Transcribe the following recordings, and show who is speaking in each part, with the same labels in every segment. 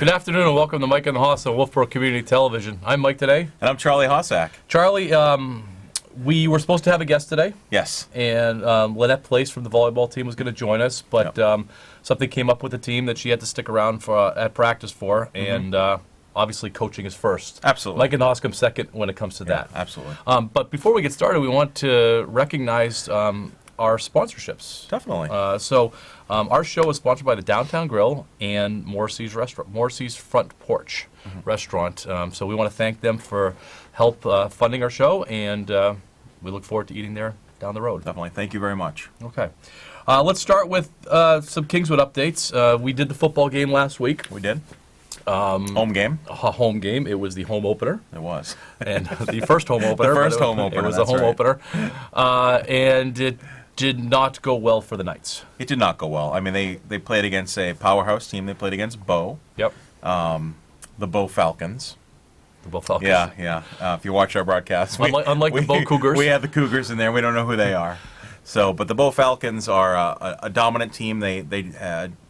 Speaker 1: Good afternoon and welcome to Mike and the Hoss on Wolfeboro Community Television. I'm Mike today.
Speaker 2: And I'm Charlie Hossack.
Speaker 1: Charlie, we were supposed to have a guest today.
Speaker 2: Yes.
Speaker 1: And Lynette Place from the volleyball team was going to join us, but something came up with the team that she had to stick around for at practice for, and obviously coaching is first.
Speaker 2: Absolutely.
Speaker 1: Mike and the Hoss come second when it comes to that.
Speaker 2: Absolutely.
Speaker 1: But before we get started, we want to recognize our sponsorships.
Speaker 2: Definitely.
Speaker 1: Our show is sponsored by the Downtown Grill and Morrissey's Front Porch Restaurant. So we want to thank them for help funding our show, and we look forward to eating there down the road.
Speaker 2: Definitely. Thank you very much.
Speaker 1: Okay. Let's start with some Kingswood updates. We did the football game last week.
Speaker 2: We did. Home game.
Speaker 1: A home game. It was the home opener.
Speaker 2: It was.
Speaker 1: And the first home opener.
Speaker 2: The first home opener.
Speaker 1: It was a home opener. And it did not go well for the Knights.
Speaker 2: It did not go well. I mean, they played against a powerhouse team. They played against Bow.
Speaker 1: Yep.
Speaker 2: The Bow Falcons.
Speaker 1: The Bow Falcons.
Speaker 2: Yeah. If you watch our broadcast,
Speaker 1: unlike the Bow Cougars,
Speaker 2: we have the Cougars in there. We don't know who they are. But the Bow Falcons are a dominant team. They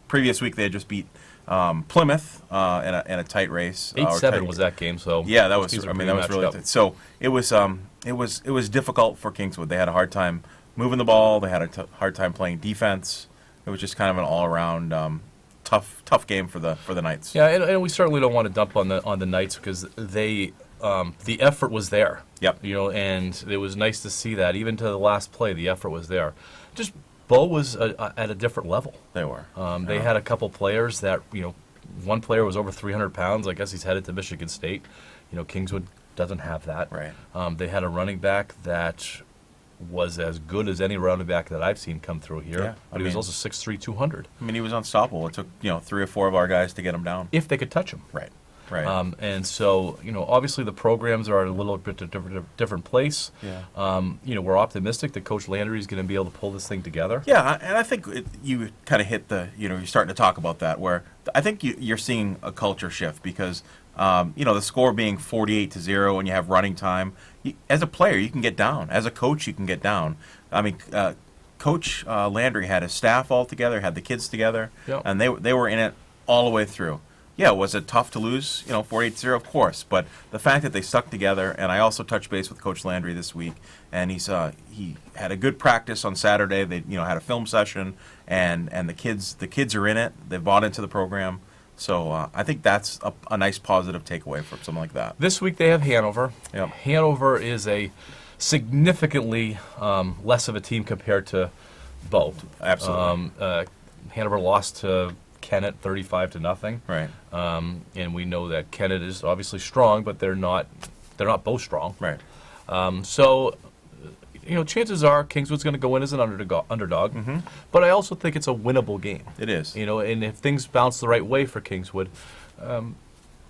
Speaker 2: previous week they had just beat Plymouth in a tight race.
Speaker 1: 8-7 was that game. So
Speaker 2: yeah, that was. I mean, that was really. So it was difficult for Kingswood. They had a hard time moving the ball. They had a hard time playing defense. It was just kind of an all-around tough game for the Knights.
Speaker 1: Yeah, and we certainly don't want to dump on the Knights because the effort was there.
Speaker 2: Yep.
Speaker 1: And it was nice to see that even to the last play, the effort was there. Just Bow was at a different level.
Speaker 2: They were.
Speaker 1: They had a couple players that one player was over 300 pounds. I guess he's headed to Michigan State. Kingswood doesn't have that.
Speaker 2: Right.
Speaker 1: They had a running back that was as good as any running back that I've seen come through here.
Speaker 2: Yeah,
Speaker 1: But he was also 6'3", 200.
Speaker 2: I mean, he was unstoppable. It took 3 or 4 of our guys to get him down.
Speaker 1: If they could touch him.
Speaker 2: Right.
Speaker 1: And so, obviously the programs are at a little bit different place.
Speaker 2: Yeah.
Speaker 1: We're optimistic that Coach Landry is going to be able to pull this thing together.
Speaker 2: Yeah, and I think you kind of hit you're starting to talk about that, where I think you're seeing a culture shift because, the score being 48-0 and you have running time, as a player, you can get down. As a coach, you can get down. I mean, Coach Landry had his staff all together, had the kids together, and they were in it all the way through. Yeah, was it tough to lose, 48-0? Of course. But the fact that they stuck together, and I also touched base with Coach Landry this week, and he had a good practice on Saturday. They had a film session, and the kids are in it. They bought into the program. So I think that's a nice positive takeaway from something like that.
Speaker 1: This week they have Hanover.
Speaker 2: Yep.
Speaker 1: Hanover is a significantly less of a team compared to Bow.
Speaker 2: Absolutely.
Speaker 1: Hanover lost to Kennett 35-0.
Speaker 2: Right.
Speaker 1: And we know that Kennett is obviously strong, but they're not both strong.
Speaker 2: Right.
Speaker 1: Chances are Kingswood's going to go in as an underdog.
Speaker 2: Mm-hmm.
Speaker 1: But I also think it's a winnable game.
Speaker 2: It is.
Speaker 1: And if things bounce the right way for Kingswood,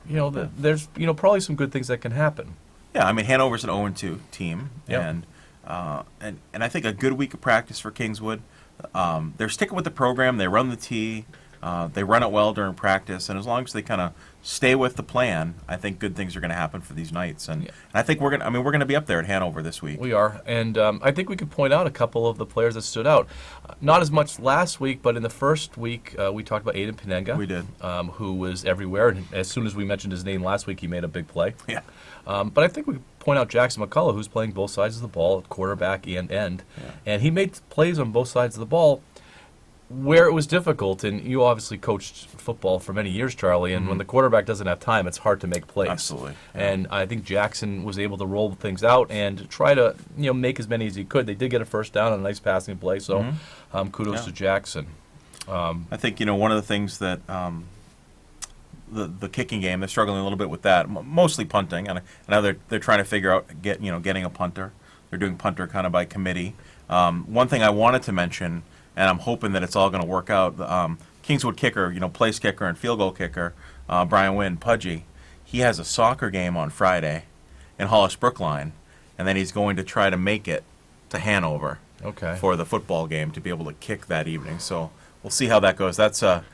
Speaker 1: there's probably some good things that can happen.
Speaker 2: Yeah, I mean Hanover's an 0-2 team,
Speaker 1: Yep.
Speaker 2: and I think a good week of practice for Kingswood. They're sticking with the program. They run the tee. They run it well during practice, and as long as they kind of stay with the plan, I think good things are going to happen for these Knights. And I think we're going to be up there at Hanover this week.
Speaker 1: We are, and I think we could point out a couple of the players that stood out. Not as much last week, but in the first week, we talked about Aiden Penenga.
Speaker 2: We did.
Speaker 1: Who was everywhere, and as soon as we mentioned his name last week, he made a big play.
Speaker 2: Yeah.
Speaker 1: But I think we could point out Jackson McCullough, who's playing both sides of the ball, quarterback and end.
Speaker 2: Yeah.
Speaker 1: And he made plays on both sides of the ball where it was difficult, and you obviously coached football for many years, Charlie, and when the quarterback doesn't have time, it's hard to make plays.
Speaker 2: Absolutely. Yeah.
Speaker 1: And I think Jackson was able to roll things out and try to make as many as he could. They did get a first down on a nice passing play, so kudos to Jackson.
Speaker 2: I think one of the things that the kicking game, they're struggling a little bit with that, mostly punting, and I know they're trying to figure out getting a punter. They're doing punter kind of by committee. One thing I wanted to mention, and I'm hoping that it's all going to work out. Kingswood kicker, place kicker and field goal kicker, Brian Wynn, Pudgy, he has a soccer game on Friday in Hollis Brookline, and then he's going to try to make it to Hanover for the football game to be able to kick that evening. So we'll see how that goes. That's a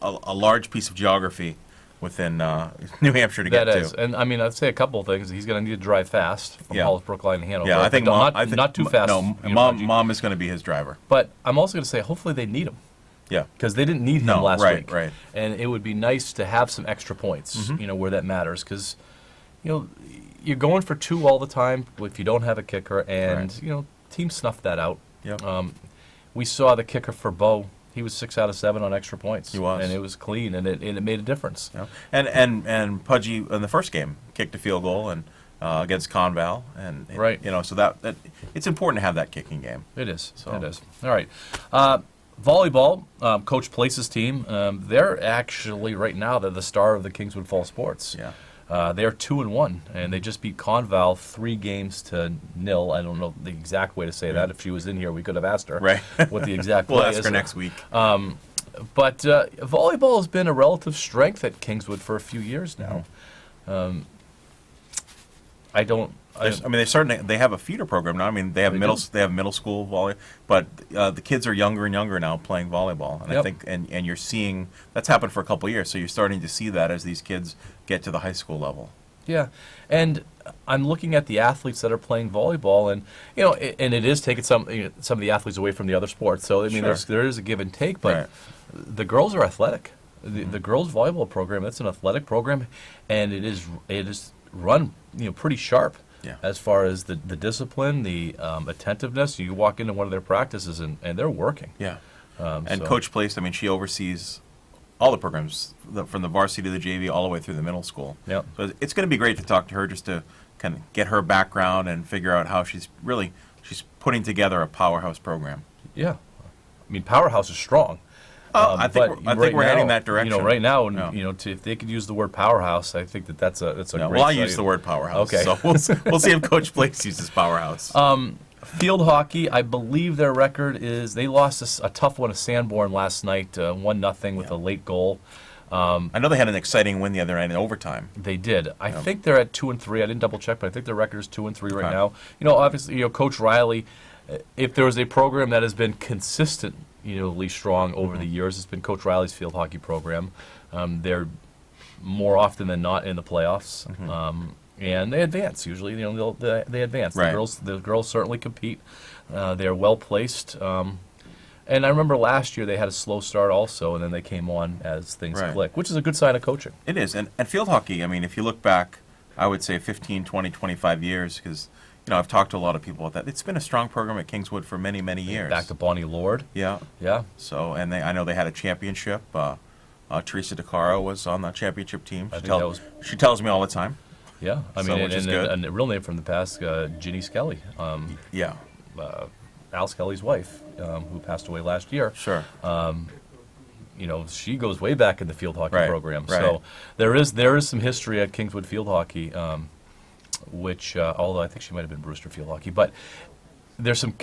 Speaker 2: large piece of geography within New Hampshire to get to.
Speaker 1: That is, and I mean, I'd say a couple of things. He's going to need to drive fast from Hollis Brookline to Hanover.
Speaker 2: Yeah, I think
Speaker 1: not too fast.
Speaker 2: No, Mom is going to be his driver.
Speaker 1: But I'm also going to say, hopefully they need him.
Speaker 2: Yeah.
Speaker 1: Because they didn't need him
Speaker 2: No,
Speaker 1: last
Speaker 2: right,
Speaker 1: week.
Speaker 2: right.
Speaker 1: And it would be nice to have some extra points, where that matters. Because, you're going for 2 all the time if you don't have a kicker, and,
Speaker 2: Right.
Speaker 1: teams snuffed that out.
Speaker 2: Yep.
Speaker 1: We saw the kicker for Bo. He was 6 out of 7 on extra points.
Speaker 2: He was.
Speaker 1: And it was clean, and it made a difference.
Speaker 2: Yeah. And Pudgy in the first game kicked a field goal and against Conval, and
Speaker 1: Right.
Speaker 2: so that it's important to have that kicking game.
Speaker 1: It is.
Speaker 2: So-
Speaker 1: It is. All right. Volleyball, Coach Place's team, they're actually, right now, they're the star of the Kingswood Fall Sports.
Speaker 2: Yeah.
Speaker 1: They're 2-1, and they just beat Conval 3-0. I don't know the exact way to say that. If she was in here, we could have asked her
Speaker 2: Right.
Speaker 1: what the exact
Speaker 2: We'll
Speaker 1: play
Speaker 2: ask
Speaker 1: is.
Speaker 2: her next week.
Speaker 1: But volleyball has been a relative strength at Kingswood for a few years now. I don't.
Speaker 2: They have a feeder program now. I mean, they have middle school volley, but the kids are younger and younger now playing volleyball, and I
Speaker 1: Yep.
Speaker 2: think and you're seeing that's happened for a couple of years. So you're starting to see that as these kids get to the high school level.
Speaker 1: Yeah, and I'm looking at the athletes that are playing volleyball, and and it is taking some of the athletes away from the other sports. So I mean,
Speaker 2: Sure.
Speaker 1: there is a give and take, but
Speaker 2: Right.
Speaker 1: the girls are athletic. The girls volleyball program, that's an athletic program, and it is run pretty sharp.
Speaker 2: Yeah.
Speaker 1: As far as the discipline, the attentiveness, you walk into one of their practices and they're working.
Speaker 2: Yeah.
Speaker 1: So-
Speaker 2: Coach Place, I mean, she oversees all the programs from the varsity to the JV all the way through the middle school.
Speaker 1: Yep.
Speaker 2: So it's going to be great to talk to her just to kind of get her background and figure out how she's putting together a powerhouse program.
Speaker 1: Yeah, I mean, Powerhouse is strong.
Speaker 2: I think
Speaker 1: but
Speaker 2: we're heading
Speaker 1: now,
Speaker 2: that direction.
Speaker 1: Right now,
Speaker 2: Yeah.
Speaker 1: If they could use the word powerhouse, I think that's a
Speaker 2: Yeah,
Speaker 1: great.
Speaker 2: well, I use
Speaker 1: site.
Speaker 2: the word powerhouse.
Speaker 1: Okay.
Speaker 2: So we'll see if Coach Place uses powerhouse.
Speaker 1: Field hockey, I believe their record is they lost a tough one to Sanborn last night, 1-0 with a late goal.
Speaker 2: I know they had an exciting win the other night in overtime.
Speaker 1: They did. I think they're at 2-3. I didn't double check, but I think their record is 2-3 right
Speaker 2: Okay.
Speaker 1: now. Obviously, Coach Riley, if there was a program that has been consistently strong over the years, it's been Coach Riley's field hockey program. They're more often than not in the playoffs, and they advance. Usually, they advance.
Speaker 2: Right.
Speaker 1: The girls certainly compete. They're well placed. And I remember last year they had a slow start also, and then they came on as things
Speaker 2: Right.
Speaker 1: click, which is a good sign of coaching.
Speaker 2: It is. And field hockey, I mean, if you look back, I would say 15, 20, 25 years, because, I've talked to a lot of people about that. It's been a strong program at Kingswood for many, many years.
Speaker 1: Back to Bonnie Lord.
Speaker 2: Yeah.
Speaker 1: Yeah.
Speaker 2: So, and I know they had a championship. Teresa DeCaro was on the championship team. She tells me all the time.
Speaker 1: Yeah. I
Speaker 2: So,
Speaker 1: mean,
Speaker 2: which is
Speaker 1: and
Speaker 2: good.
Speaker 1: and a real name from the past, Ginny Skelly,
Speaker 2: Yeah.
Speaker 1: Al Skelly's wife, who passed away last year.
Speaker 2: Sure.
Speaker 1: She goes way back in the field hockey
Speaker 2: Right,
Speaker 1: program.
Speaker 2: right.
Speaker 1: So there is some history at Kingswood Field Hockey, which, although I think she might have been Brewster Field Hockey, but there's some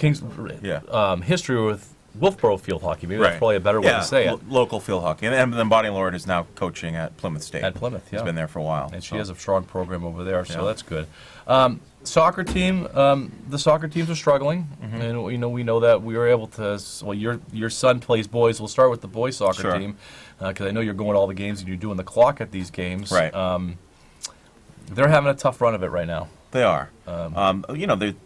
Speaker 1: history with Wolfeboro Field Hockey. Maybe that's probably a better way to say it.
Speaker 2: Local field hockey. And then Bonnie Lord is now coaching at Plymouth State.
Speaker 1: At Plymouth, yeah.
Speaker 2: She's been there for a while.
Speaker 1: And she has a strong program over there, so
Speaker 2: Yeah.
Speaker 1: that's good. Soccer team, the soccer teams are struggling, and we know that we were able to. Well, your son plays boys. We'll start with the boys soccer
Speaker 2: Sure.
Speaker 1: team because I know you're going to all the games and you're doing the clock at these games.
Speaker 2: Right.
Speaker 1: They're having a tough run of it right now.
Speaker 2: They are.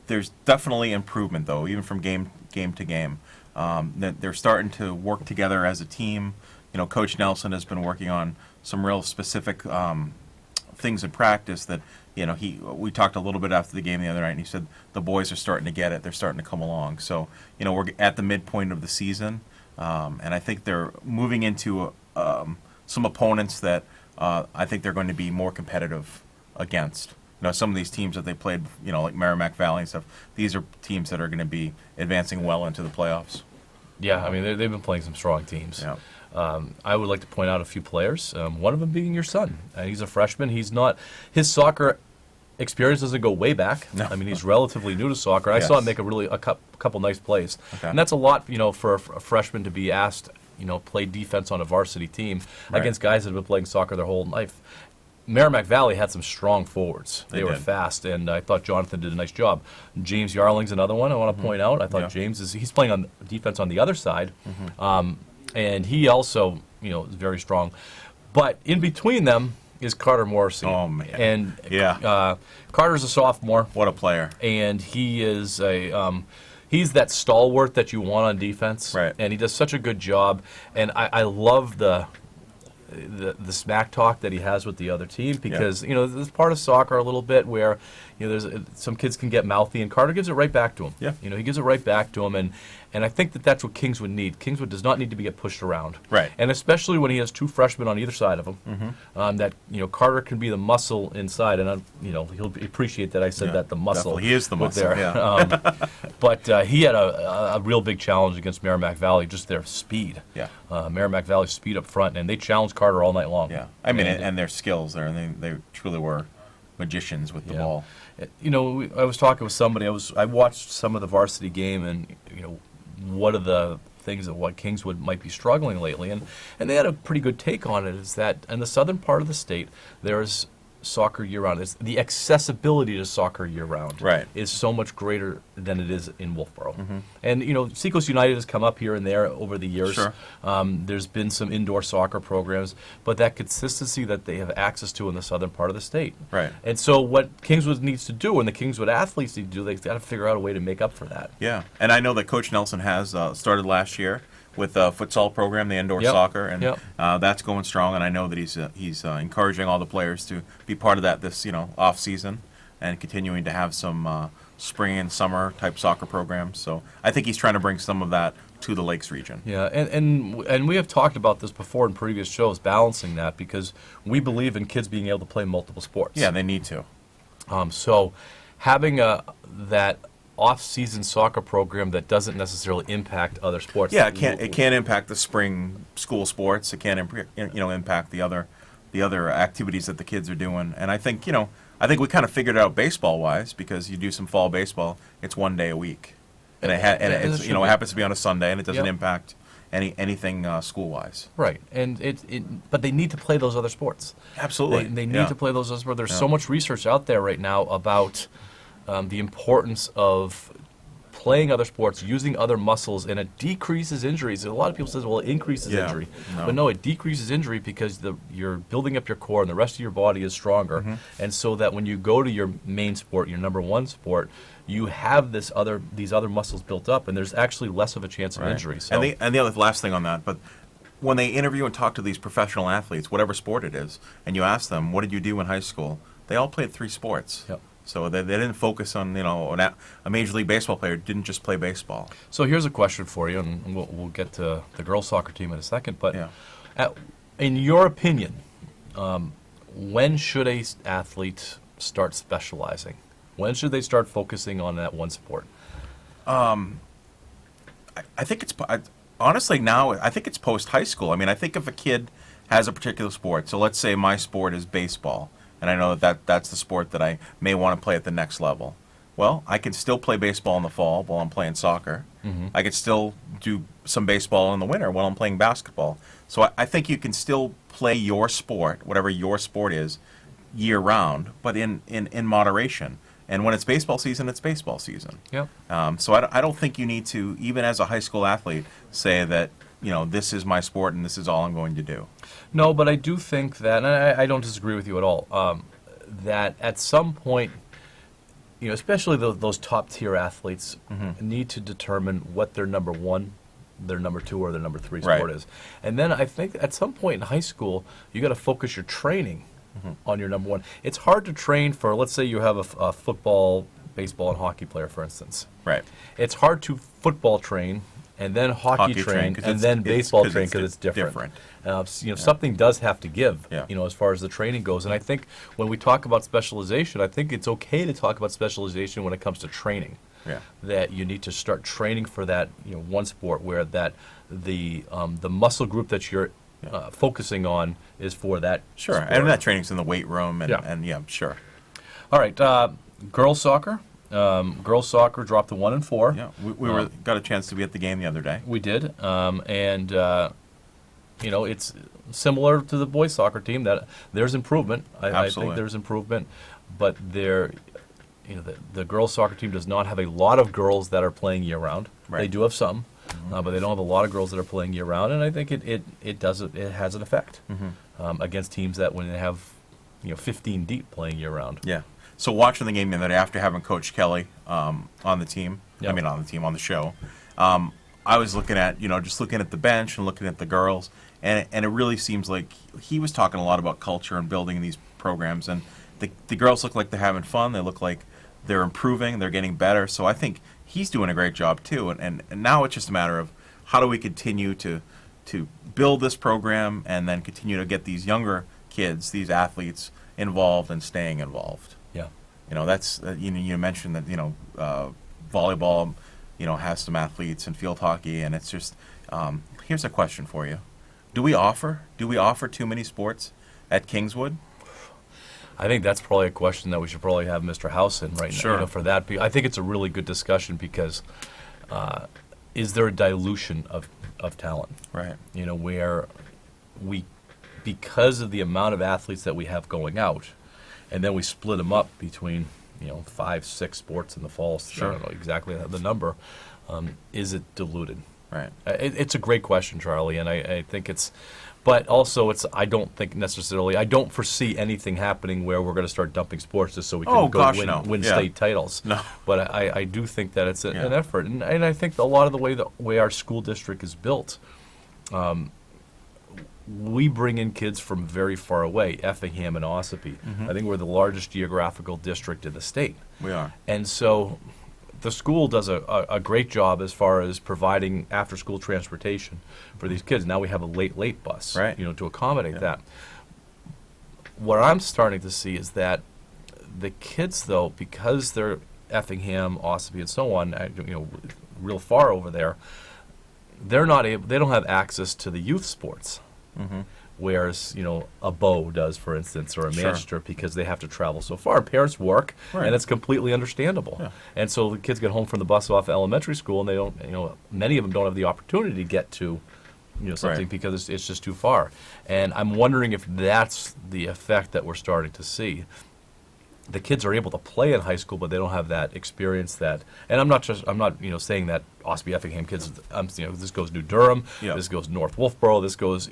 Speaker 2: There's definitely improvement, though, even from game to game. They're starting to work together as a team. Coach Nelson has been working on some real specific things in practice that, we talked a little bit after the game the other night, and he said the boys are starting to get it. They're starting to come along. So, we're at the midpoint of the season, and I think they're moving into some opponents that I think they're going to be more competitive against. Some of these teams that they played, like Merrimack Valley and stuff, these are teams that are going to be advancing well into the playoffs.
Speaker 1: Yeah, I mean, they've been playing some strong teams.
Speaker 2: Yeah.
Speaker 1: I would like to point out a few players, one of them being your son. He's a freshman. His soccer experience doesn't go way back.
Speaker 2: No.
Speaker 1: I mean, he's relatively new to soccer. I saw him make a couple nice plays.
Speaker 2: Okay.
Speaker 1: And that's a lot, for a freshman to be asked, play defense on a varsity team
Speaker 2: Right.
Speaker 1: against guys that have been playing soccer their whole life. Merrimack Valley had some strong forwards. They were
Speaker 2: did.
Speaker 1: fast, and I thought Jonathan did a nice job. James Yarling's another one I want to point out. I thought
Speaker 2: Yeah.
Speaker 1: he's playing on defense on the other side, and he also, is very strong. But in between them is Carter Morrissey.
Speaker 2: Oh, man.
Speaker 1: And
Speaker 2: Yeah.
Speaker 1: Carter's a sophomore,
Speaker 2: What a player.
Speaker 1: and he is he's that stalwart that you want on defense,
Speaker 2: Right.
Speaker 1: and he does such a good job. And I love the smack talk that he has with the other team, because there's part of soccer a little bit where there's some kids can get mouthy, and Carter gives it right back to him.
Speaker 2: Yeah.
Speaker 1: He gives it right back to him, and I think that's what Kingswood need. Kingswood does not need to get pushed around,
Speaker 2: Right.
Speaker 1: and especially when he has two freshmen on either side of him. That Carter can be the muscle inside, and he'll appreciate that I said that, the muscle.
Speaker 2: Definitely. He is the muscle.
Speaker 1: There.
Speaker 2: Yeah.
Speaker 1: But he had a real big challenge against Merrimack Valley, just their speed.
Speaker 2: Yeah.
Speaker 1: Merrimack Valley's speed up front, and they challenged Carter all night long.
Speaker 2: Yeah. I mean, and their skills there, and they truly were magicians with the ball.
Speaker 1: I was talking with somebody. I watched some of the varsity game, and what are the things that what Kingswood might be struggling lately, and they had a pretty good take on it. Is that in the southern part of the state there's soccer year-round. The accessibility to soccer year-round is so much greater than it is in Wolfeboro. And, Seacoast United has come up here and there over the years.
Speaker 2: Sure.
Speaker 1: There's been some indoor soccer programs, but that consistency that they have access to in the southern part of the state.
Speaker 2: Right.
Speaker 1: And so what Kingswood needs to do, and the Kingswood athletes need to do, they've got to figure out a way to make up for that.
Speaker 2: Yeah. And I know that Coach Nelson has started last year with the futsal program, the indoor soccer, and that's going strong. And I know that he's encouraging all the players to be part of that this off season, and continuing to have some spring and summer type soccer programs. So I think he's trying to bring some of that to the Lakes region.
Speaker 1: Yeah, and we have talked about this before in previous shows, balancing that, because we believe in kids being able to play multiple sports.
Speaker 2: Yeah, they need to.
Speaker 1: So having that off-season soccer program that doesn't necessarily impact other sports.
Speaker 2: Yeah, it can't impact the spring school sports. It can't impact the other activities that the kids are doing. And I think we kind of figured it out baseball wise, because you do some fall baseball, it's 1 day a week, and it happens to be on a Sunday, and it doesn't impact anything school wise.
Speaker 1: Right, and but they need to play those other sports.
Speaker 2: Absolutely,
Speaker 1: they need to play those other sports. There's so much research out there right now about the importance of playing other sports, using other muscles, and it decreases injuries. A lot of people say, well, it increases injury.
Speaker 2: No.
Speaker 1: But no, it decreases injury because you're building up your core and the rest of your body is stronger. And so that when you go to your main sport, your number one sport, you have these other muscles built up, and there's actually less of a chance of injury. So.
Speaker 2: And the other last thing on that, but when they interview and talk to these professional athletes, whatever sport it is, and you ask them, what did you do in high school? They all played 3 sports.
Speaker 1: Yep.
Speaker 2: So they didn't focus on, a Major League Baseball player didn't just play baseball.
Speaker 1: So here's a question for you, and we'll get to the girls' soccer team in a second. But in your opinion, when should a athlete start specializing? When should they start focusing on that one sport?
Speaker 2: I think honestly now, I think it's post-high school. I mean, I think if a kid has a particular sport, so let's say my sport is baseball, and I know that's the sport that I may want to play at the next level. Well, I can still play baseball in the fall while I'm playing soccer. I could still do some baseball in the winter while I'm playing basketball. So I think you can still play your sport, whatever your sport is, year-round, but in moderation. And when it's baseball season, it's baseball season.
Speaker 1: Yep.
Speaker 2: So I don't think you need to, even as a high school athlete, say that, this is my sport and this is all I'm going to do.
Speaker 1: No, but I do think that, and I don't disagree with you at all, that at some point, especially those top-tier athletes need to determine what their number one, their number 2, or their number 3 sport is. And then I think at some point in high school, you got to focus your training on your number 1. It's hard to train for, let's say you have a football, baseball, and hockey player, for instance.
Speaker 2: Right.
Speaker 1: It's hard to football train and then hockey train and then baseball train because it's different. Something does have to give, as far as the training goes. And I think when we talk about specialization, I think it's okay to talk about specialization when it comes to training.
Speaker 2: Yeah.
Speaker 1: That you need to start training for that, one sport where that the muscle group that you're focusing on is for that.
Speaker 2: Sure,
Speaker 1: sport.
Speaker 2: and that training's in the weight room, and sure.
Speaker 1: All right, girls soccer. Girls soccer dropped to 1-4.
Speaker 2: Yeah, we got a chance to be at the game the other day.
Speaker 1: We did, and it's similar to the boys soccer team that there's improvement. I think there's improvement, but the girls soccer team does not have a lot of girls that are playing year round. Right. They do have some, but they don't have a lot of girls that are playing year round, and I think it has an effect against teams that when they have 15 deep playing year round.
Speaker 2: Yeah. So watching the game the other day, after having Coach Kelly on the team,
Speaker 1: Yeah.
Speaker 2: I mean, on the team, on the show. I was looking at, just looking at the bench and looking at the girls, and it really seems like he was talking a lot about culture and building these programs, and the girls look like they're having fun. They look like they're improving. They're getting better. So I think he's doing a great job too. And now it's just a matter of how do we continue to build this program and then continue to get these younger kids, these athletes involved and staying involved.
Speaker 1: Yeah.
Speaker 2: That's you mentioned that volleyball has some athletes and field hockey, and it's just here's a question for you: Do we offer too many sports at Kingswood?
Speaker 1: I think that's probably a question that we should probably have Mr. House in right
Speaker 2: Sure.
Speaker 1: now for that. I think it's a really good discussion because is there a dilution of talent?
Speaker 2: Right.
Speaker 1: Where because of the amount of athletes that we have going out, and then we split them up between 5, 6 sports in the fall.
Speaker 2: Sure.
Speaker 1: I don't know exactly the number. Is it diluted?
Speaker 2: Right.
Speaker 1: It's a great question, Charlie, and I think it's. But also, I don't think necessarily. I don't foresee anything happening where we're going to start dumping sports just so we can win
Speaker 2: Yeah.
Speaker 1: state titles.
Speaker 2: No.
Speaker 1: But I do think that it's an effort, and I think a lot of the way our school district is built, we bring in kids from very far away, Effingham and Ossipee. I think we're the largest geographical district in the state.
Speaker 2: We are.
Speaker 1: And so the school does a great job as far as providing after-school transportation for these kids. Now we have a late bus,
Speaker 2: Right.
Speaker 1: To accommodate that. What I'm starting to see is that the kids, though, because they're Effingham, Ossipee, and so on, real far over there, they don't have access to the youth sports. Whereas, a Bow does, for instance, or a
Speaker 2: Sure.
Speaker 1: Manchester, because they have to travel so far. Parents work,
Speaker 2: Right.
Speaker 1: and it's completely understandable.
Speaker 2: Yeah.
Speaker 1: And so the kids get home from the bus off elementary school, and they don't, many of them don't have the opportunity to get to, something
Speaker 2: Right.
Speaker 1: because it's just too far. And I'm wondering if that's the effect that we're starting to see. The kids are able to play in high school, but they don't have that experience and I'm not saying that Ossipee Effingham kids, this goes New Durham,
Speaker 2: Yeah.
Speaker 1: this goes North Wolfeboro, this goes,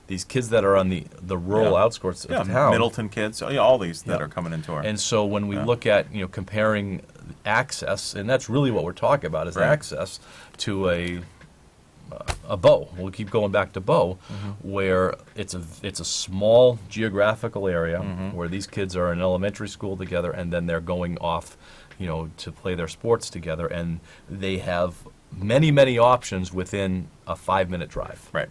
Speaker 1: these kids that are on the rural outskirts of town.
Speaker 2: Middleton kids, all these that
Speaker 1: Yeah.
Speaker 2: are coming into our.
Speaker 1: And so when we look at, comparing access, and that's really what we're talking about, is
Speaker 2: Right.
Speaker 1: access to a Bow. We'll keep going back to Bow, where it's a small geographical area where these kids are in elementary school together, and then they're going off, to play their sports together, and they have many options within a 5-minute drive.
Speaker 2: Right.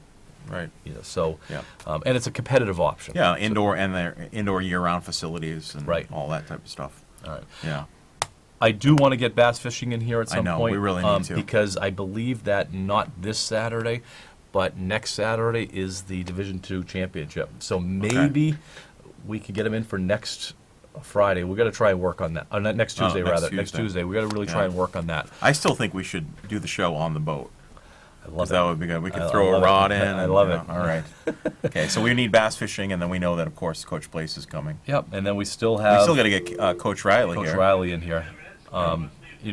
Speaker 1: So,
Speaker 2: Yeah.
Speaker 1: and it's a competitive option.
Speaker 2: Yeah, indoor and their indoor year-round facilities and
Speaker 1: Right.
Speaker 2: all that type of stuff.
Speaker 1: All right.
Speaker 2: Yeah.
Speaker 1: I do want to get bass fishing in here at some
Speaker 2: I know,
Speaker 1: point.
Speaker 2: we really need to.
Speaker 1: Because I believe that not this Saturday, but next Saturday is the Division II championship. So maybe we could get them in for next Friday. We've got to try and work on that. Next Tuesday,
Speaker 2: next
Speaker 1: Next
Speaker 2: Tuesday.
Speaker 1: Tuesday. We've got to really try
Speaker 2: Yeah.
Speaker 1: and work on that.
Speaker 2: I still think we should do the show on the boat.
Speaker 1: I love
Speaker 2: 'Cause
Speaker 1: it.
Speaker 2: that would be good. We could
Speaker 1: I
Speaker 2: throw a
Speaker 1: love it.
Speaker 2: rod in.
Speaker 1: I
Speaker 2: and,
Speaker 1: love it.
Speaker 2: All right. Okay, so we need bass fishing, and then we know that, of course, Coach Blaze is coming.
Speaker 1: Yep, and then we still
Speaker 2: We
Speaker 1: have
Speaker 2: still got to get Coach Riley
Speaker 1: Coach
Speaker 2: here.
Speaker 1: Riley in here.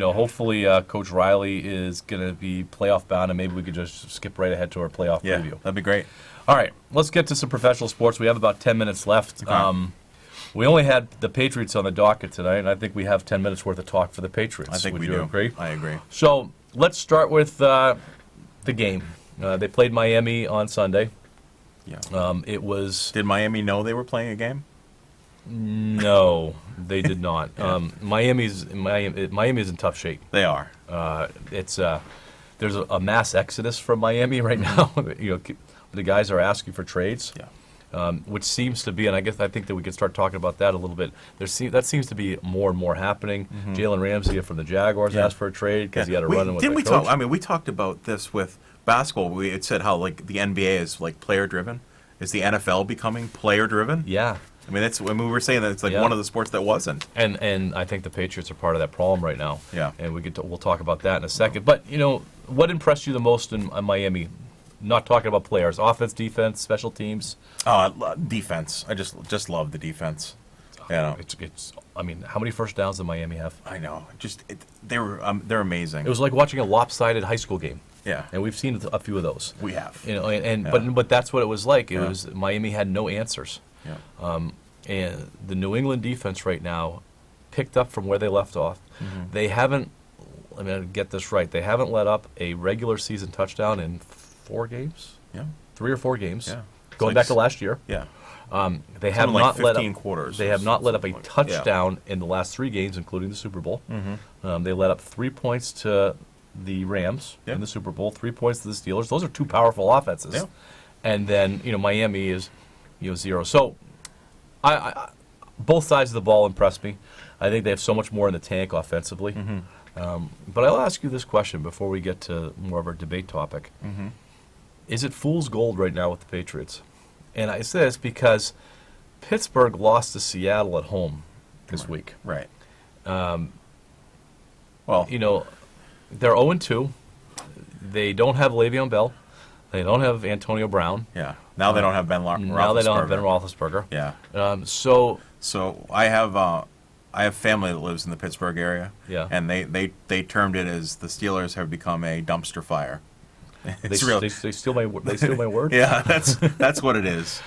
Speaker 1: Hopefully Coach Riley is going to be playoff bound, and maybe we could just skip right ahead to our playoff
Speaker 2: Yeah,
Speaker 1: preview.
Speaker 2: that'd be great.
Speaker 1: All right, let's get to some professional sports. We have about 10 minutes left.
Speaker 2: Okay.
Speaker 1: We only had the Patriots on the docket tonight, and I think we have 10 minutes worth of talk for the Patriots.
Speaker 2: I think
Speaker 1: Would
Speaker 2: we
Speaker 1: you
Speaker 2: do.
Speaker 1: agree?
Speaker 2: I agree.
Speaker 1: So let's start with the game. They played Miami on Sunday.
Speaker 2: Yeah.
Speaker 1: It was
Speaker 2: Did Miami know they were playing a game?
Speaker 1: no, they did not. Miami's in tough shape.
Speaker 2: They are.
Speaker 1: There's a mass exodus from Miami right now. The guys are asking for trades.
Speaker 2: Yeah.
Speaker 1: Which seems to be, and I think that we could start talking about that a little bit. That seems to be more and more happening. Jalen Ramsey from the Jaguars
Speaker 2: Yeah.
Speaker 1: asked for a trade because he had a run in with
Speaker 2: Didn't
Speaker 1: the
Speaker 2: we
Speaker 1: coach.
Speaker 2: talk? I mean, we talked about this with basketball. We had said how like the NBA is like player driven. Is the NFL becoming player driven?
Speaker 1: Yeah,
Speaker 2: I mean, we were saying that it's like
Speaker 1: Yeah.
Speaker 2: one of the sports that wasn't.
Speaker 1: and I think the Patriots are part of that problem right now.
Speaker 2: Yeah.
Speaker 1: And we'll talk about that in a second. But what impressed you the most in Miami? Not talking about players, offense, defense, special teams.
Speaker 2: Defense. I just love the defense. Yeah.
Speaker 1: It's. I mean, how many first downs did Miami have?
Speaker 2: I know. They're amazing.
Speaker 1: It was like watching a lopsided high school game.
Speaker 2: Yeah.
Speaker 1: And we've seen a few of those.
Speaker 2: We have.
Speaker 1: And
Speaker 2: Yeah.
Speaker 1: but that's what it was like. It
Speaker 2: Yeah.
Speaker 1: was Miami had no answers.
Speaker 2: Yeah.
Speaker 1: And the New England defense right now picked up from where they left off. They haven't let me get this right. They haven't let up a regular season touchdown in 4 games.
Speaker 2: Yeah.
Speaker 1: 3 or 4 games.
Speaker 2: Yeah.
Speaker 1: Going back to last year.
Speaker 2: Yeah.
Speaker 1: They have
Speaker 2: Something like
Speaker 1: not let
Speaker 2: 15
Speaker 1: up.
Speaker 2: quarters.
Speaker 1: They
Speaker 2: or
Speaker 1: have not let up a
Speaker 2: something like-
Speaker 1: touchdown in the last 3 games, including the Super Bowl. They let up 3 points to the Rams
Speaker 2: Yeah.
Speaker 1: in the Super Bowl, 3 points to the Steelers. Those are 2 powerful offenses.
Speaker 2: Yeah.
Speaker 1: And then Miami is 0. So, I both sides of the ball impress me. I think they have so much more in the tank offensively. But I'll ask you this question before we get to more of our debate topic. Is it fool's gold right now with the Patriots? And I say this because Pittsburgh lost to Seattle at home this week.
Speaker 2: Right.
Speaker 1: Well, they're 0-2. They don't have Le'Veon Bell. They don't have Antonio Brown.
Speaker 2: Yeah. Now they don't have Ben Roethlisberger.
Speaker 1: Now they don't have Ben Roethlisberger.
Speaker 2: Yeah.
Speaker 1: So
Speaker 2: I have family that lives in the Pittsburgh area.
Speaker 1: Yeah.
Speaker 2: And they termed it as the Steelers have become a dumpster fire.
Speaker 1: they steal my word.
Speaker 2: Yeah, that's what it is.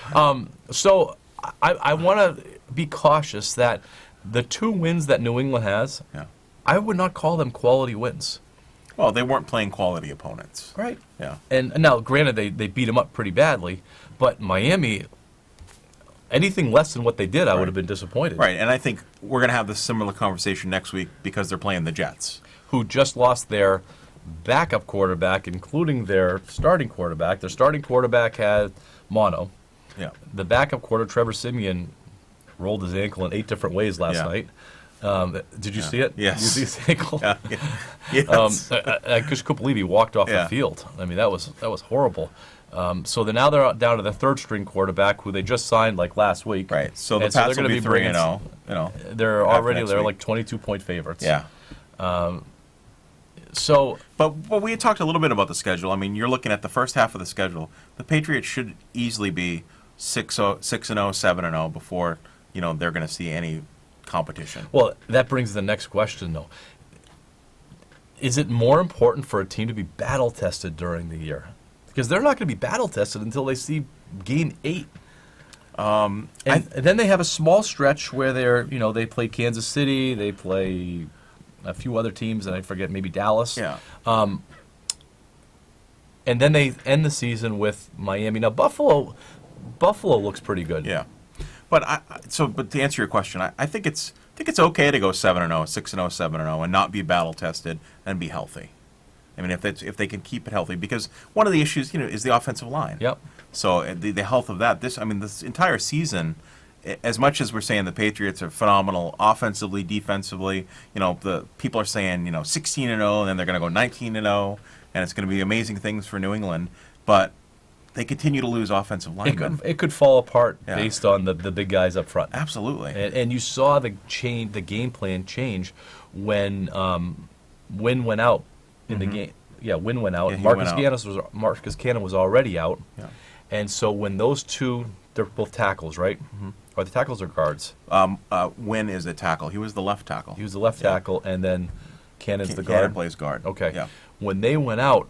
Speaker 1: So I want to be cautious that the 2 wins that New England has,
Speaker 2: Yeah.
Speaker 1: I would not call them quality wins.
Speaker 2: Well, they weren't playing quality opponents.
Speaker 1: Right.
Speaker 2: Yeah.
Speaker 1: And now, granted, they beat them up pretty badly, but Miami, anything less than what they did, I would have been disappointed.
Speaker 2: Right, and I think we're going to have this similar conversation next week because they're playing the Jets.
Speaker 1: Who just lost their backup quarterback, including their starting quarterback. Their starting quarterback had mono.
Speaker 2: Yeah.
Speaker 1: The backup quarter, Trevor Siemian, rolled his ankle in 8 different ways last night. Did you see it?
Speaker 2: Yes.
Speaker 1: Did you see his ankle?
Speaker 2: Yeah. Yes.
Speaker 1: I just couldn't believe he walked off the field. I mean, that was horrible. So now they're down to the 3rd string quarterback, who they just signed like last week.
Speaker 2: Right. So the
Speaker 1: And
Speaker 2: Pats
Speaker 1: they're
Speaker 2: will
Speaker 1: gonna
Speaker 2: be
Speaker 1: bringing
Speaker 2: 3-0.
Speaker 1: They're like 22-point favorites.
Speaker 2: Yeah.
Speaker 1: So,
Speaker 2: but we had talked a little bit about the schedule. I mean, you're looking at the first half of the schedule. The Patriots should easily be 6-0, 7-0 before they're going to see any competition.
Speaker 1: Well, that brings the next question, though. Is it more important for a team to be battle tested during the year? Because they're not going to be battle tested until they see game 8. And then they have a small stretch where they play Kansas City, they play a few other teams, and I forget, maybe Dallas.
Speaker 2: Yeah.
Speaker 1: And then they end the season with Miami. Now Buffalo looks pretty good.
Speaker 2: Yeah. But but to answer your question, I think it's okay to go 7-0, 6-0, 7-0, and not be battle tested and be healthy. I mean, if they can keep it healthy, because one of the issues is the offensive line.
Speaker 1: Yep.
Speaker 2: So the health of that. This entire season, as much as we're saying the Patriots are phenomenal offensively, defensively, the people are saying 16-0, and then they're going to go 19-0, and it's going to be amazing things for New England, but they continue to lose offensive linemen.
Speaker 1: It could fall apart based on the big guys up front.
Speaker 2: Absolutely.
Speaker 1: And you saw the game plan change when Wynn went out in the game. Yeah, Wynn went out.
Speaker 2: Yeah,
Speaker 1: Marcus Cannon was already out.
Speaker 2: Yeah.
Speaker 1: And so when those two, they're both tackles, right? Or the tackles or guards?
Speaker 2: Wynn is a tackle. He was the left tackle.
Speaker 1: He was the left tackle, and then Cannon's the guard.
Speaker 2: Cannon plays guard.
Speaker 1: Okay.
Speaker 2: Yeah.
Speaker 1: When they went out,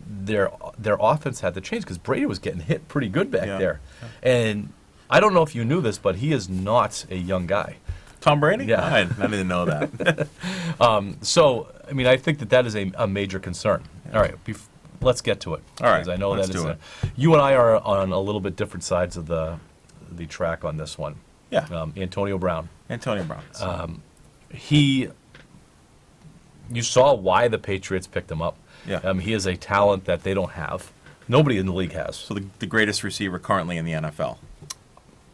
Speaker 1: their offense had to change because Brady was getting hit pretty good back there. Yeah. And I don't know if you knew this, but he is not a young guy.
Speaker 2: Tom Brady?
Speaker 1: Yeah.
Speaker 2: I didn't know that.
Speaker 1: So, I mean, I think that is a major concern. Yeah. All right, let's get to it.
Speaker 2: All right,
Speaker 1: because I know
Speaker 2: let's
Speaker 1: that
Speaker 2: do
Speaker 1: is
Speaker 2: it.
Speaker 1: You and I are on a little bit different sides of the track on this one.
Speaker 2: Yeah.
Speaker 1: Antonio Brown.
Speaker 2: Antonio Brown.
Speaker 1: You saw why the Patriots picked him up.
Speaker 2: Yeah.
Speaker 1: He is a talent that they don't have. Nobody in the league has.
Speaker 2: So the greatest receiver currently in the NFL.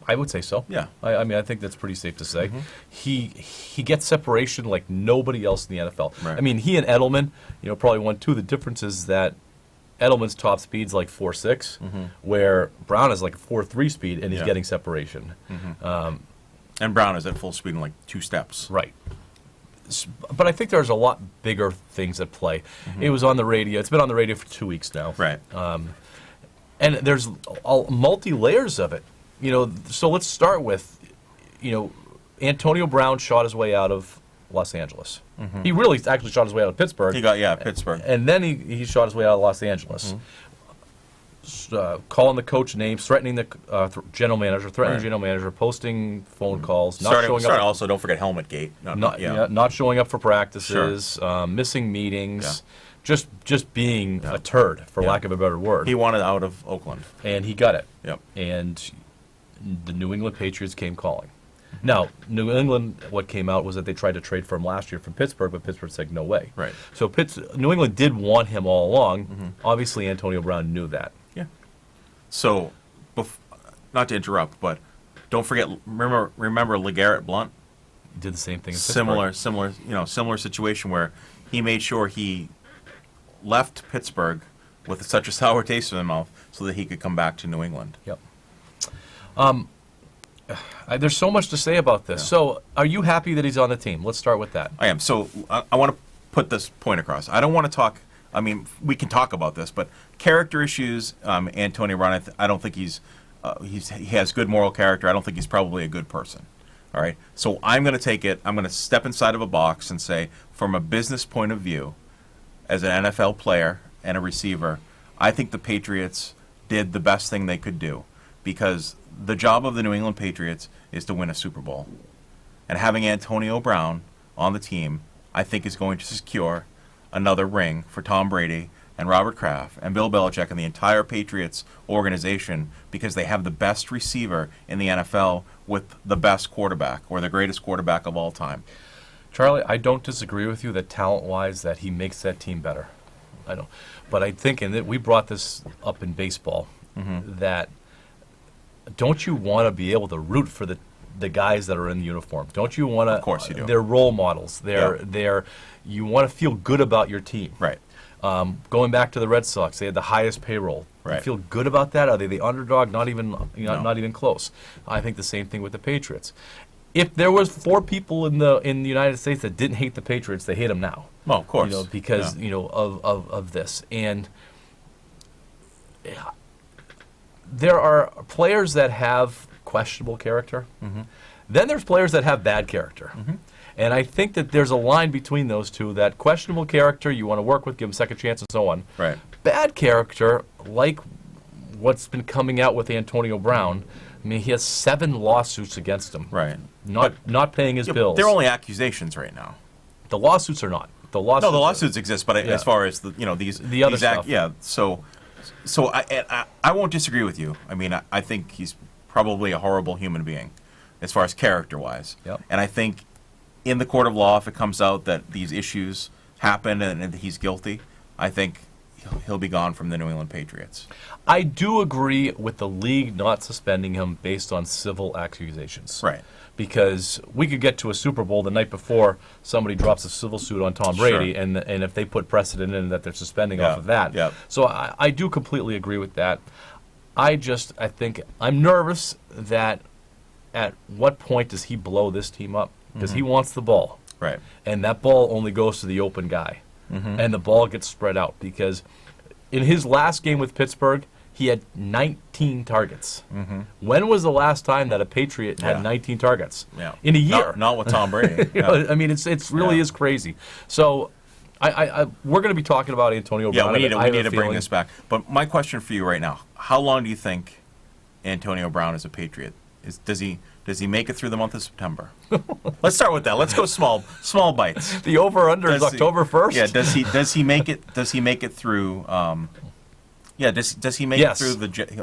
Speaker 1: I would say so.
Speaker 2: Yeah.
Speaker 1: I mean, I think that's pretty safe to say. He gets separation like nobody else in the NFL.
Speaker 2: Right.
Speaker 1: I mean, he and Edelman, probably 1-2. The difference is that Edelman's top speed's like 4.6, where Brown is like a 4.3 speed, and he's getting separation.
Speaker 2: And Brown is at full speed in like 2 steps.
Speaker 1: Right. But I think there's a lot bigger things at play. It was on the radio. It's been on the radio for 2 weeks now.
Speaker 2: Right.
Speaker 1: And there's multi-layers of it. So let's start with, Antonio Brown shot his way out of Los Angeles. He really actually shot his way out of Pittsburgh.
Speaker 2: He got, Pittsburgh.
Speaker 1: And then he shot his way out of Los Angeles. calling the coach names, threatening the general manager, threatening the general manager, posting phone calls, not showing up.
Speaker 2: Also, don't forget helmet gate.
Speaker 1: Not showing up for practices, missing meetings, just being a turd, for lack of a better word.
Speaker 2: He wanted out of Oakland,
Speaker 1: and he got it.
Speaker 2: Yep.
Speaker 1: And the New England Patriots came calling. Now, New England, what came out was that they tried to trade for him last year from Pittsburgh, but Pittsburgh said no way.
Speaker 2: Right.
Speaker 1: So New England did want him all along. Obviously, Antonio Brown knew that.
Speaker 2: Yeah. So, not to interrupt, but don't forget. Remember LeGarrette Blount?
Speaker 1: He did the same thing.
Speaker 2: Similar situation where he made sure he left Pittsburgh with such a sour taste in his mouth so that he could come back to New England.
Speaker 1: Yep. There's so much to say about this. Yeah. So, are you happy that he's on the team? Let's start with that.
Speaker 2: I am. So, I want to put this point across. I don't want to talk. I mean, we can talk about this, but character issues. Antonio Brown. I don't think he has good moral character. I don't think he's probably a good person. All right. So I'm going to take it. I'm going to step inside of a box and say, from a business point of view, as an NFL player and a receiver, I think the Patriots did the best thing they could do, because the job of the New England Patriots is to win a Super Bowl. And having Antonio Brown on the team, I think, is going to secure another ring for Tom Brady and Robert Kraft and Bill Belichick and the entire Patriots organization, because they have the best receiver in the NFL with the best quarterback, or the greatest quarterback of all time.
Speaker 1: Charlie, I don't disagree with you that talent-wise that he makes that team better. I don't. But I think, and we brought this up in baseball, that don't you want to be able to root for the guys that are in the uniform? Don't you want to?
Speaker 2: Of course you do.
Speaker 1: They're role models. You want to feel good about your team.
Speaker 2: Right.
Speaker 1: Going back to the Red Sox, they had the highest payroll.
Speaker 2: Right.
Speaker 1: You feel good about that? Are they the underdog? Not even close. I think the same thing with the Patriots. If there was 4 people in the United States that didn't hate the Patriots, they hate them now.
Speaker 2: Well, of course.
Speaker 1: Because of this. And there are players that have questionable character. Then there's players that have bad character. And I think that there's a line between those two, that questionable character, you want to work with, give them a second chance and so on.
Speaker 2: Right.
Speaker 1: Bad character, like what's been coming out with Antonio Brown, I mean, he has 7 lawsuits against him.
Speaker 2: Right.
Speaker 1: Not paying his bills.
Speaker 2: They're only accusations right now.
Speaker 1: The lawsuits are not.
Speaker 2: The lawsuits exist, but as far as the
Speaker 1: other stuff.
Speaker 2: So I won't disagree with you. I mean, I think he's probably a horrible human being, as far as character-wise.
Speaker 1: Yep.
Speaker 2: And I think in the court of law, if it comes out that these issues happened and he's guilty, I think he'll be gone from the New England Patriots.
Speaker 1: I do agree with the league not suspending him based on civil accusations.
Speaker 2: Right.
Speaker 1: Because we could get to a Super Bowl the night before somebody drops a civil suit on Tom Brady,
Speaker 2: Sure.
Speaker 1: and if they put precedent in that they're suspending off of that.
Speaker 2: Yeah.
Speaker 1: So I do completely agree with that. I think I'm nervous that at what point does he blow this team up? Because he wants the ball.
Speaker 2: Right.
Speaker 1: And that ball only goes to the open guy. And the ball gets spread out, because in his last game with Pittsburgh, he had 19 targets. When was the last time that a Patriot had 19 targets?
Speaker 2: Yeah.
Speaker 1: In a year.
Speaker 2: Not with Tom Brady.
Speaker 1: I mean, it's really is crazy. So we're going to be talking about Antonio Brown.
Speaker 2: Yeah, we need to bring this back. But my question for you right now, how long do you think Antonio Brown is a Patriot? Does he make it through the month of September? Let's start with that. Let's go small bites.
Speaker 1: The over/under is October 1st.
Speaker 2: Yeah. Does he make it? Does he make it through? Does he make it through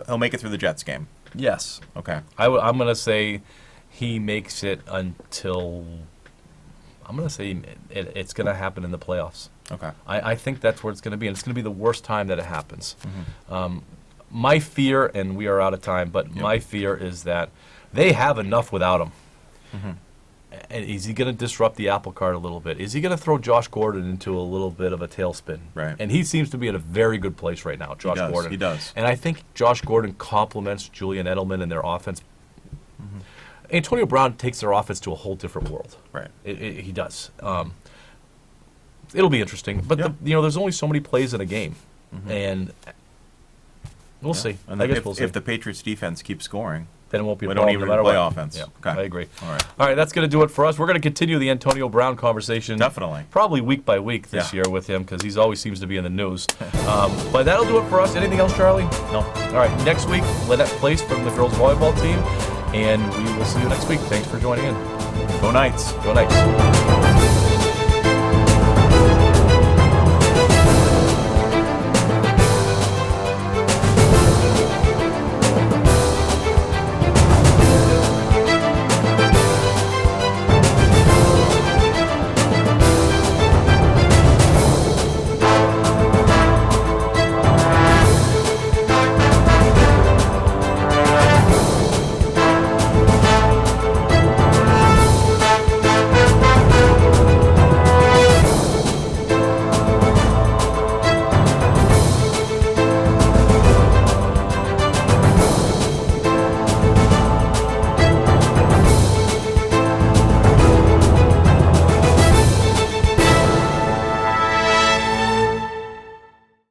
Speaker 2: he'll make it through the Jets game?
Speaker 1: Yes.
Speaker 2: Okay.
Speaker 1: I'm going to say he makes it until. I'm going to say it's going to happen in the playoffs.
Speaker 2: Okay.
Speaker 1: I think that's where it's going to be, and it's going to be the worst time that it happens. My fear, and we are out of time, but my fear is that they have enough without him. And is he going to disrupt the apple cart a little bit? Is he going to throw Josh Gordon into a little bit of a tailspin?
Speaker 2: Right.
Speaker 1: And he seems to be in a very good place right now, Josh Gordon.
Speaker 2: He does.
Speaker 1: And I think Josh Gordon complements Julian Edelman and their offense. Antonio Brown takes their offense to a whole different world.
Speaker 2: Right.
Speaker 1: He does. It'll be interesting. But, there's only so many plays in a game. And we'll see.
Speaker 2: And
Speaker 1: I guess we'll see.
Speaker 2: If the Patriots defense keeps scoring,
Speaker 1: then it won't be a
Speaker 2: We don't
Speaker 1: problem
Speaker 2: even
Speaker 1: no matter
Speaker 2: play
Speaker 1: what.
Speaker 2: offense.
Speaker 1: Yeah,
Speaker 2: Okay.
Speaker 1: I agree.
Speaker 2: All right.
Speaker 1: That's going to do it for us. We're going to continue the Antonio Brown conversation.
Speaker 2: Definitely.
Speaker 1: Probably week by week this
Speaker 2: Yeah.
Speaker 1: year with him because he always seems to be in the news. But that'll do it for us. Anything else, Charlie?
Speaker 2: No.
Speaker 1: All right. Next week, Lynette Place from the girls volleyball team, and we will see you next week. Thanks for joining in.
Speaker 2: Go Knights.
Speaker 1: Go Knights.